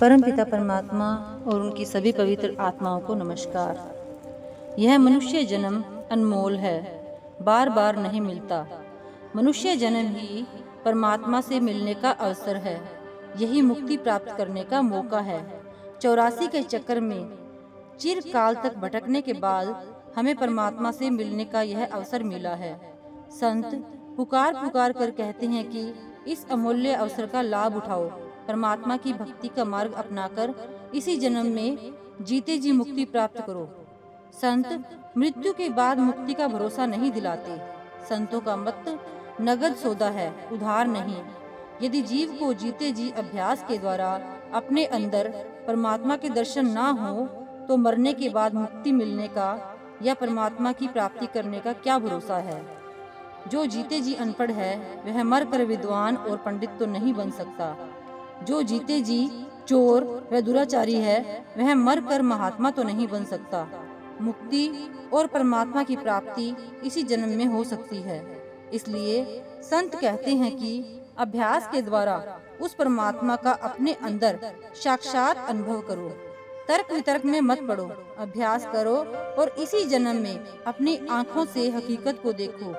परमपिता परमात्मा और उनकी सभी पवित्र आत्माओं को नमस्कार। यह मनुष्य जन्म अनमोल है, बार बार नहीं मिलता। मनुष्य जन्म ही परमात्मा से मिलने का अवसर है, यही मुक्ति प्राप्त करने का मौका है। 84 के चक्कर में चिरकाल तक भटकने के बाद हमें परमात्मा से मिलने का यह अवसर मिला है। संत पुकार पुकार कर कहते हैं कि इस अमूल्य अवसर का लाभ उठाओ, परमात्मा की भक्ति का मार्ग अपनाकर इसी जन्म में जीते जी मुक्ति प्राप्त करो। संत मृत्यु के बाद मुक्ति का भरोसा नहीं दिलाते। संतों का मत नगद सौदा है, उधार नहीं। यदि जीव को जीते जी अभ्यास के द्वारा अपने अंदर परमात्मा के दर्शन ना हो तो मरने के बाद मुक्ति मिलने का या परमात्मा की प्राप्ति करने का क्या भरोसा है। जो जीते जी अनपढ़ है वह मर कर विद्वान और पंडित तो नहीं बन सकता। जो जीते जी चोर व दुराचारी है वह मर कर महात्मा तो नहीं बन सकता। मुक्ति और परमात्मा की प्राप्ति इसी जन्म में हो सकती है। इसलिए संत कहते हैं कि अभ्यास के द्वारा उस परमात्मा का अपने अंदर साक्षात अनुभव करो। तर्क वितर्क में मत पड़ो, अभ्यास करो और इसी जन्म में अपनी आँखों से हकीकत को देखो।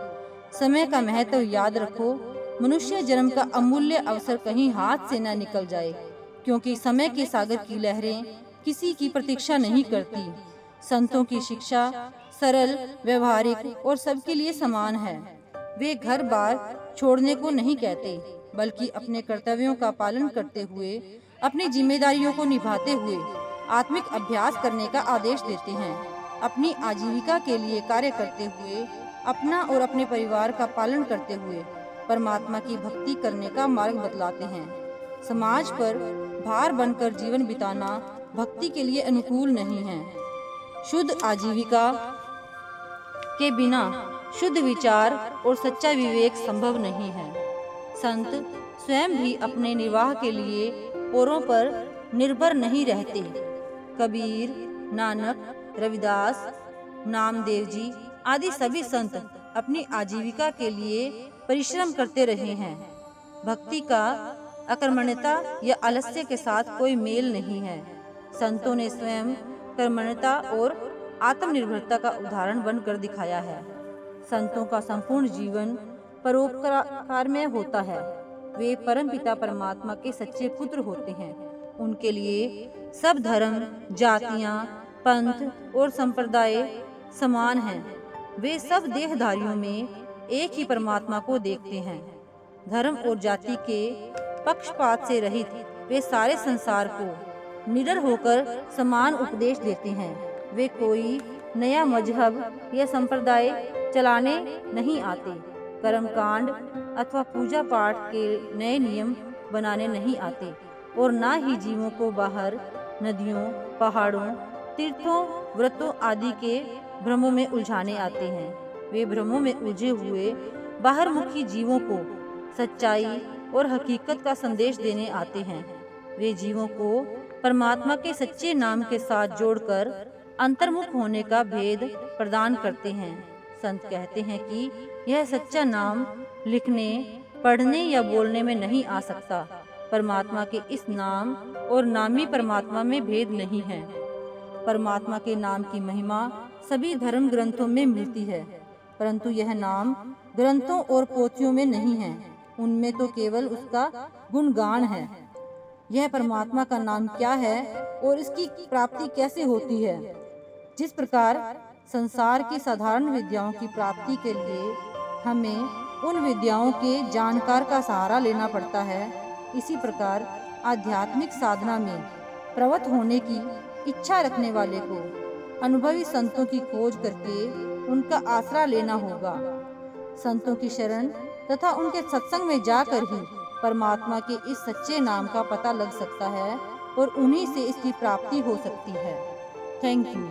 समय का महत्व याद रखो। मनुष्य जन्म का अमूल्य अवसर कहीं हाथ से न निकल जाए, क्योंकि समय के सागर की लहरें किसी की प्रतीक्षा नहीं करती। संतों की शिक्षा सरल, व्यवहारिक और सबके लिए समान है। वे घर बार छोड़ने को नहीं कहते, बल्कि अपने कर्तव्यों का पालन करते हुए, अपनी जिम्मेदारियों को निभाते हुए आत्मिक अभ्यास करने का आदेश देते हैं। अपनी आजीविका के लिए कार्य करते हुए, अपना और अपने परिवार का पालन करते हुए परमात्मा की भक्ति करने का मार्ग बतलाते हैं। समाज पर भार बनकर जीवन बिताना भक्ति के लिए अनुकूल नहीं है। शुद्ध आजीविका के बिना शुद्ध विचार और सच्चा विवेक संभव नहीं है। संत स्वयं भी अपने निर्वाह के लिए औरों पर निर्भर नहीं रहते। कबीर, नानक, रविदास, नामदेव जी आदि सभी संत अपनी आजीविका के लिए परिश्रम करते रहे हैं। भक्ति का अकर्मण्यता या आलस्य के साथ कोई मेल नहीं है। संतों ने स्वयं कर्मण्यता और आत्मनिर्भरता का उदाहरण बनकर दिखाया है। संतों का संपूर्ण जीवन परोपकार में होता है। वे परमपिता परमात्मा के सच्चे पुत्र होते हैं। उनके लिए सब धर्म, जातियां, पंथ और संप्रदाय समान हैं। वे सब देहधारियों में एक ही परमात्मा को देखते हैं। धर्म और जाति के पक्षपात से रहित वे सारे संसार को निडर होकर समान उपदेश देते हैं। वे कोई नया मजहब या संप्रदाय चलाने नहीं आते, कर्मकांड अथवा पूजा पाठ के नए नियम बनाने नहीं आते और ना ही जीवों को बाहर नदियों, पहाड़ों, तीर्थों, व्रतों आदि के भ्रमों में उलझाने आते हैं। वे भ्रमों में उलझे हुए बाहरमुखी जीवों को सच्चाई और हकीकत का संदेश देने आते हैं। वे जीवों को परमात्मा के सच्चे नाम के साथ जोड़कर अंतर्मुख होने का भेद प्रदान करते हैं। संत कहते हैं कि यह सच्चा नाम लिखने, पढ़ने या बोलने में नहीं आ सकता। परमात्मा के इस नाम और नामी परमात्मा में भेद नहीं है। परमात्मा के नाम की महिमा सभी धर्म ग्रंथों में मिलती है, परंतु यह नाम ग्रंथों और पोथियों में नहीं है। उनमें तो केवल उसका गुणगान है। यह परमात्मा का नाम क्या है और इसकी प्राप्ति कैसे होती है। जिस प्रकार संसार की साधारण विद्याओं की प्राप्ति के लिए हमें उन विद्याओं के जानकार का सहारा लेना पड़ता है, इसी प्रकार आध्यात्मिक साधना में प्रवृत्त होने की इच्छा रखने वाले को अनुभवी संतों की खोज करके उनका आसरा लेना होगा। संतों की शरण तथा उनके सत्संग में जाकर ही परमात्मा के इस सच्चे नाम का पता लग सकता है और उन्हीं से इसकी प्राप्ति हो सकती है। Thank you.